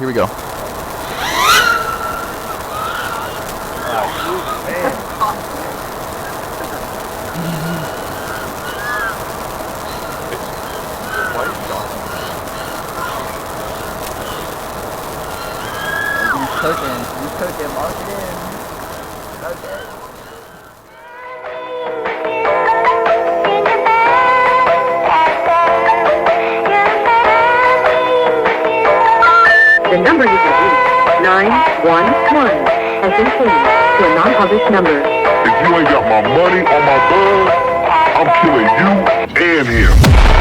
Here we go. He's cooking, lock it in. Okay. The number you have reached, 911, has been changed to a non-published number. If you ain't got my money or my bug, I'm killing you and him.